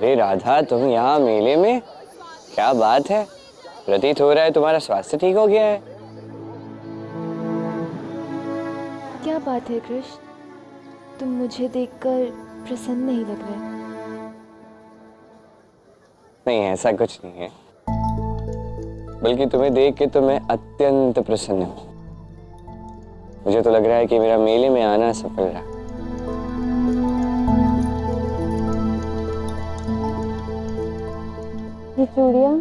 अरे राधा, तुम यहाँ मेले में? क्या बात है, प्रतीत हो रहा है तुम्हारा स्वास्थ्य ठीक हो गया है। क्या बात है कृष्ण, तुम मुझे देखकर प्रसन्न नहीं लग रहे। नहीं, ऐसा कुछ नहीं है, बल्कि तुम्हें देख के तो मैं अत्यंत प्रसन्न हूँ। मुझे तो लग रहा है कि मेरा मेले में आना सफल रहा। ये चूड़ियाँ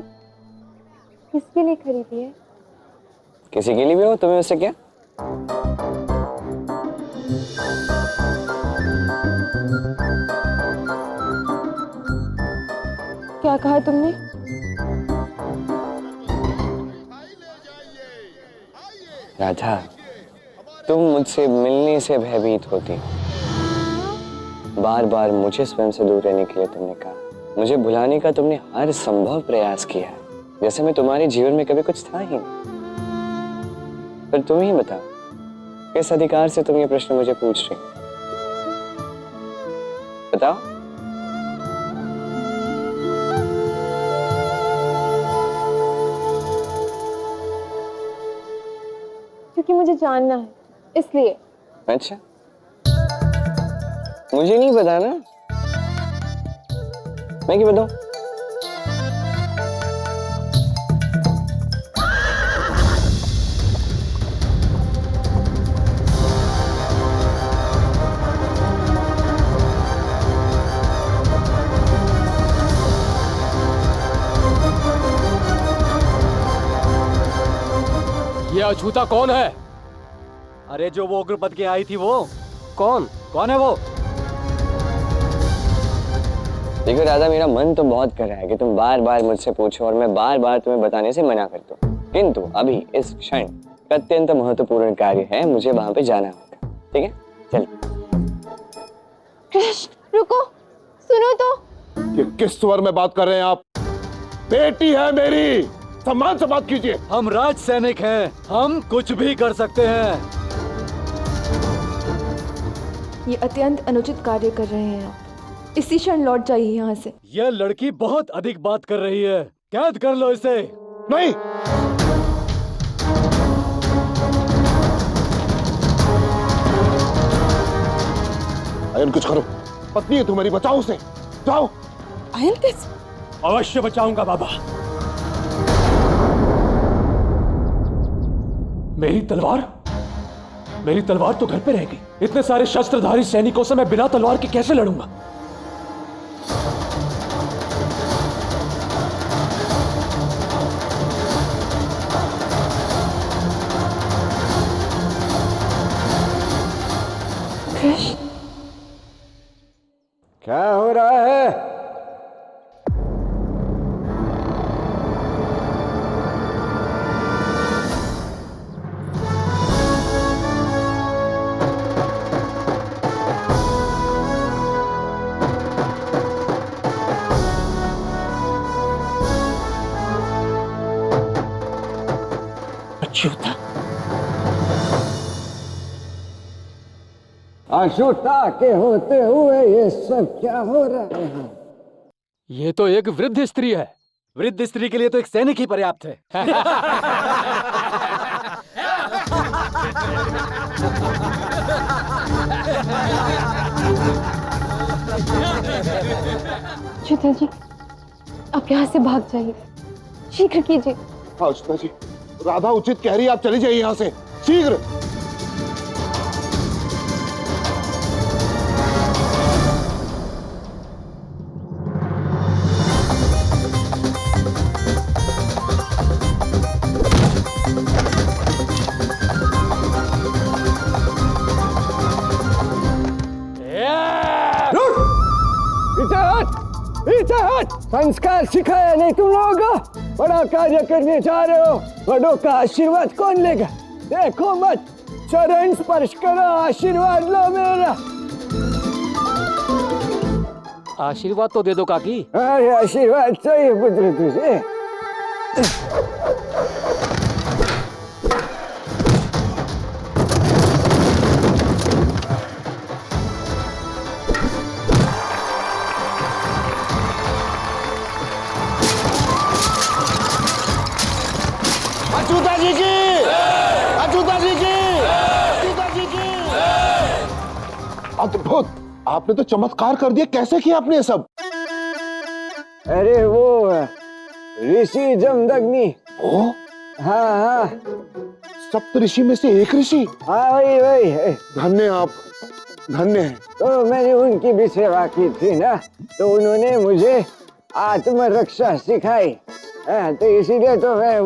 किसके लिए खरीदी है? किसी के लिए भी हो, तुम्हें उससे क्या? क्या कहा तुमने? राधा, तुम मुझसे मिलने से भयभीत होती, बार बार मुझे स्वयं से दूर रहने के लिए तुमने कहा, मुझे भुलाने का तुमने हर संभव प्रयास किया, जैसे मैं तुम्हारे जीवन में कभी कुछ था ही नहीं। पर तुम ही बताओ, किस अधिकार से तुम ये प्रश्न मुझे पूछ रही? बताओ। क्योंकि मुझे जानना है, इसलिए। अच्छा, मुझे नहीं पता ना, मैं क्यों बताऊं? ये अछूता कौन है? अरे जो वो उग्रपद के आई थी, वो कौन है वो? देखो राधा, मेरा मन तो बहुत कर रहा है कि तुम बार बार मुझसे पूछो और मैं बार बार तुम्हें बताने से मना कर दूं, किंतु अभी इस क्षण अत्यंत महत्वपूर्ण कार्य है, मुझे वहां पे जाना होगा। ठीक है, चलिए। कृष्ण रुको, सुनो तो। ये किस स्वर में बात कर रहे हैं आप? बेटी है मेरी, सम्मान से बात कीजिए। हम राज सैनिक हैं, हम कुछ भी कर सकते हैं। ये अत्यंत अनुचित कार्य कर रहे हैं आप, इसी क्षण लौट जाइए यहाँ से। यह लड़की बहुत अधिक बात कर रही है, कैद कर लो इसे। नहीं, आयन कुछ करो, पत्नी है तुम्हारी, बचाओ उसे, जाओ। आयन कैसे? अवश्य बचाऊंगा बाबा। मेरी तलवार तो घर पे रहेगी। इतने सारे शस्त्रधारी सैनिकों से मैं बिना तलवार के कैसे लड़ूंगा? कृष्ण, क्या हो रहा है? अछूता के होते हुए ये सब क्या हो रहा है? ये तो एक वृद्ध स्त्री है। वृद्ध स्त्री के लिए तो एक सैनिक ही पर्याप्त है। शीतल जी, आप यहाँ से भाग जाइए, शीघ्र कीजिए। हाँ उषा जी, राधा उचित कह रही है, आप चली जाइए यहाँ से शीघ्र। संस्कार सिखाया नहीं तुम लोगों को? बड़ा कार्य करने जा रहे हो, बड़ों का आशीर्वाद कौन लेगा? देखो मत, चरण स्पर्श करो, आशीर्वाद लो मेरा। आशीर्वाद तो दे दो काकी। अरे आशीर्वाद चाहिए पुत्र तुझे? अच्युता जी की, अच्युता जी की, अच्युता जी की। अद्भुत, आपने तो चमत्कार कर दिया। कैसे किया आपने ये सब? अरे वो ऋषि जमदग्नि। ओ, हाँ हाँ सप्त ऋषि में से एक ऋषि। हाँ, वही वही। धन्य आप, धन्य है। तो मैंने उनकी भी सेवा की थी ना, तो उन्होंने मुझे आत्मरक्षा सिखाई। हाँ, तो इसीलिए तो मैं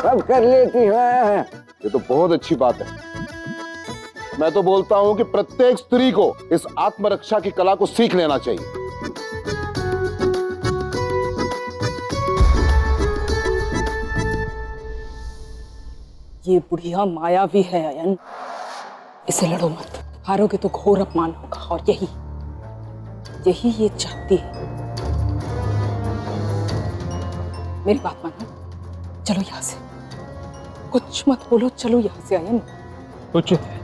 सब कर लेती हूँ। ये तो बहुत अच्छी बात है। मैं तो बोलता हूं कि प्रत्येक स्त्री को इस आत्मरक्षा की कला को सीख लेना चाहिए। ये बुढ़िया मायावी है अयन, इसे लड़ो मत, हारोगे तो घोर अपमान होगा। और यही ये चाहती है। मेरी बात मानो, चलो यहां से, कुछ मत बोलो, चलो यहां से अयन। उचित है।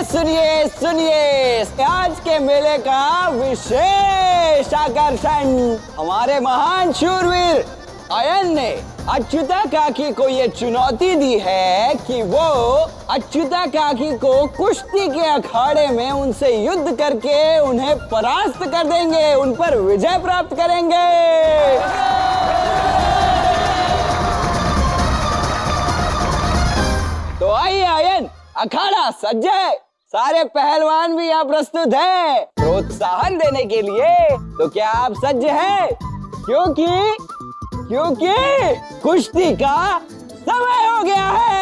सुनिए सुनिए, आज के मेले का विशेष आकर्षण हमारे महान शूरवीर अयन ने अच्युता काकी को ये चुनौती दी है कि वो अच्युता काकी को कुश्ती के अखाड़े में उनसे युद्ध करके उन्हें परास्त कर देंगे, उन पर विजय प्राप्त करेंगे। तो आइए अयन, अखाड़ा सज्ज है, सारे पहलवान भी यहाँ प्रस्तुत हैं प्रोत्साहन देने के लिए। तो क्या आप सज्ज हैं? क्योंकि कुश्ती का समय हो गया है।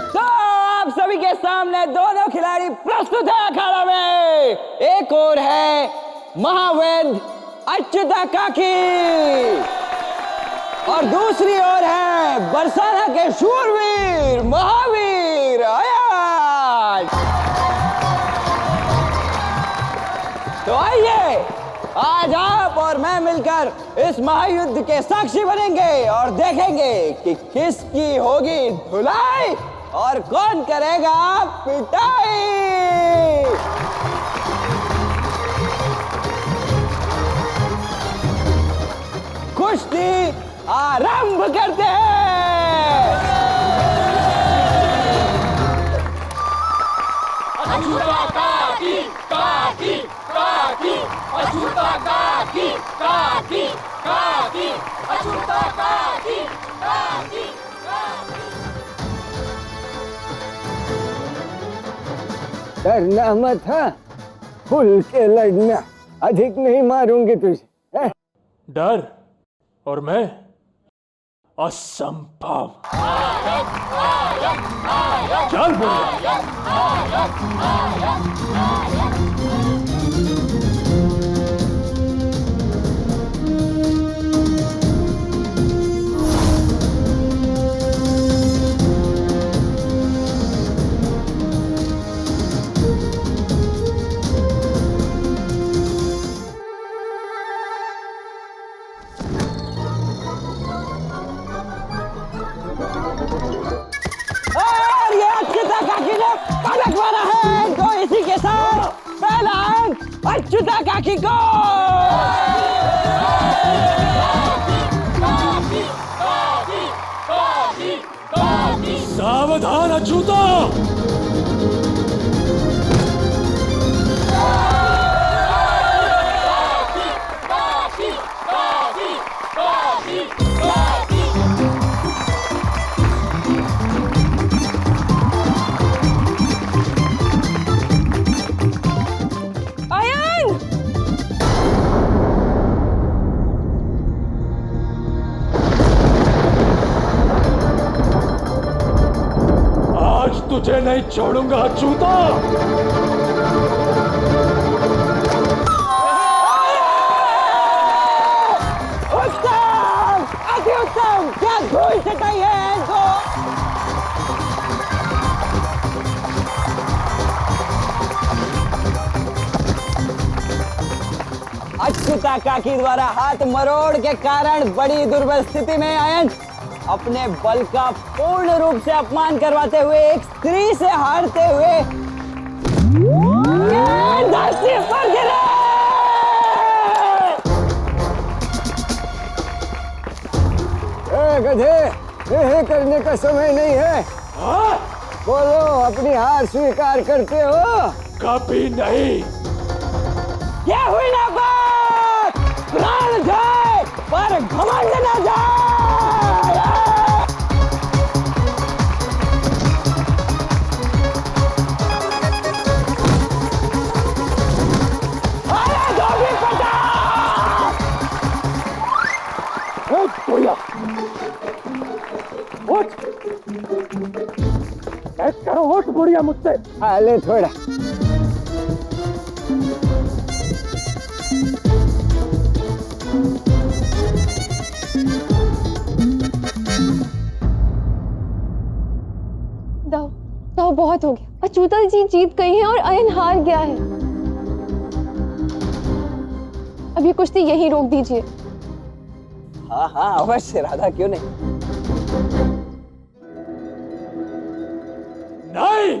तो आप सभी के सामने दोनों खिलाड़ी प्रस्तुत है अखाड़ा में। एक और है महावैद्य अच्युता काकी और दूसरी ओर है बरसाना के शूरवीर महावीर अयन। तो आइए, आज आप और मैं मिलकर इस महायुद्ध के साक्षी बनेंगे और देखेंगे कि किसकी होगी धुलाई और कौन करेगा पिटाई। कुश्ती आरंभ करते हैं। अच्युता काकी काकी काकी, अच्युता काकी काकी काकी, अच्युता काकी काकी काकी। डरना मत, हाँ, खुल के लड़ना, अधिक नहीं मारूंगी तुझे। है? डर और मैं असंभव। चल बोल। और ये अच्युता काकी ने पलक मारा है, तो इसी के साथ पहला अंक अच्युता काकी को। सावधान अच्युता। अयन, आज तुझे नहीं छोड़ूंगा अच्युता। उत्तम, अति उत्तम, क्या धूल चटाई है इनको। अच्युता काकी द्वारा हाथ मरोड़ के कारण बड़ी दुर्बल स्थिति में आयन अपने बल का पूर्ण रूप से अपमान करवाते हुए एक स्त्री से हारते हुए ये धरती पर गिरे। गधे, यह करने का समय नहीं है। बोलो, अपनी हार स्वीकार करते हो? कभी नहीं। क्या हुई ना बात, प्राण जाए पर घमंड न जाए। अरे धोबी पटाख! बुढ़िया, उठ, करो उठ बुढ़िया मुझसे। ले थोड़ा। दाव दाव बहुत हो गया। अच्युता जी जीत गई है और अयन हार गया है। अब ये कुश्ती यहीं रोक दीजिए। हाँ हाँ अवश्य राधा, क्यों नहीं। नहीं,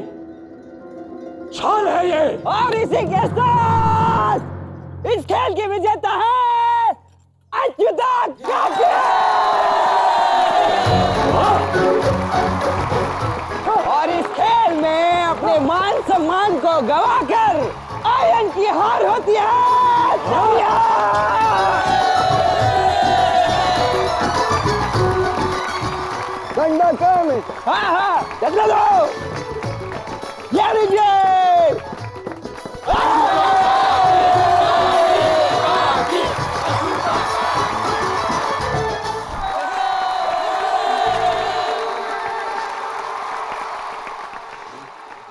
छल है ये। और इसी के साथ इस खेल की विजेता है अच्युता काकी। और इस खेल में अपने मान सम्मान को गवाकर आयन की हार होती है। गंदा काम है। हाँ हाँ चल दो, ये लीजिए।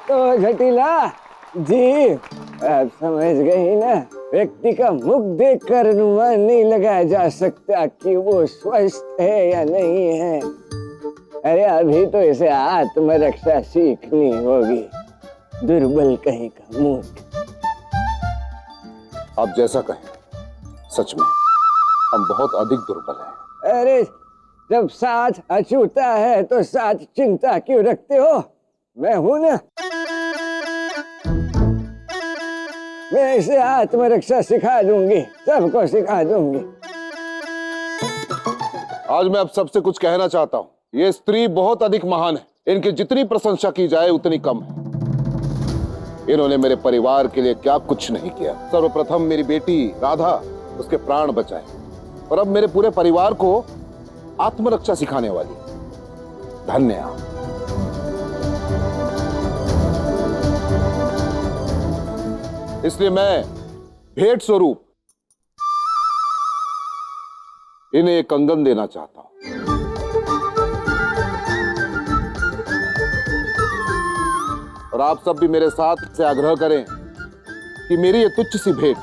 तो जटिला जी, आप समझ गई ना, व्यक्ति का मुख देखकर अनुमान नहीं लगाया जा सकता कि वो स्वस्थ है या नहीं है। अरे अभी तो इसे आत्मरक्षा सीखनी होगी, दुर्बल कहीं का मूर्ख। आप जैसा कहें, सच में हम बहुत अधिक दुर्बल हैं। अरे जब साथ अछूता है तो साथ चिंता क्यों रखते हो? मैं हूं ना, मैं इसे आत्मरक्षा सिखा दूंगी, सबको सिखा दूंगी। आज मैं अब सबसे कुछ कहना चाहता हूँ। ये स्त्री बहुत अधिक महान है, इनकी जितनी प्रशंसा की जाए उतनी कम है। इन्होंने मेरे परिवार के लिए क्या कुछ नहीं किया। सर्वप्रथम मेरी बेटी राधा, उसके प्राण बचाए, और अब मेरे पूरे परिवार को आत्मरक्षा सिखाने वाली। धन्य आप। इसलिए मैं भेंट स्वरूप इन्हें एक कंगन देना चाहता हूं। और आप सब भी मेरे साथ से आग्रह करें कि मेरी ये तुच्छ सी भेंट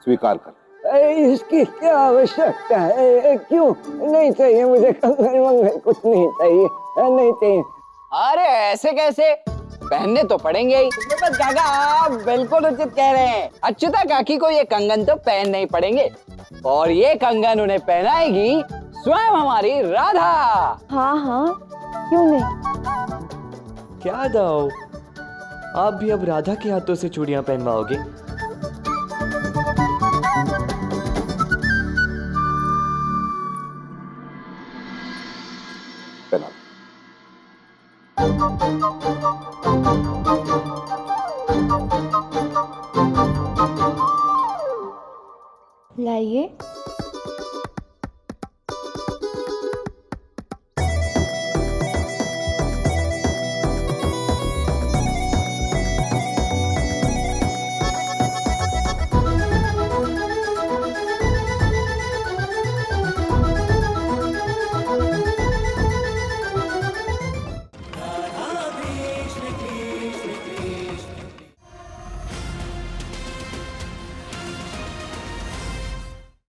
स्वीकार करें। इसकी क्या आवश्यकता है? क्यों नहीं चाहिए मुझे कंगन वंगन, कुछ नहीं चाहिए, नहीं चाहिए। अरे ऐसे कैसे, पहनने तो पड़ेंगे ही। बस काका आप बिल्कुल उचित कह रहे हैं। अच्युता काकी को ये कंगन तो पहनने ही पड़ेंगे, और ये कंगन उन्हें पहनाएगी स्वयं हमारी राधा। हाँ हाँ क्यों नहीं। क्या दाव, आप भी अब राधा के हाथों से चूड़ियां पहनवाओगे? पहना। लाइए।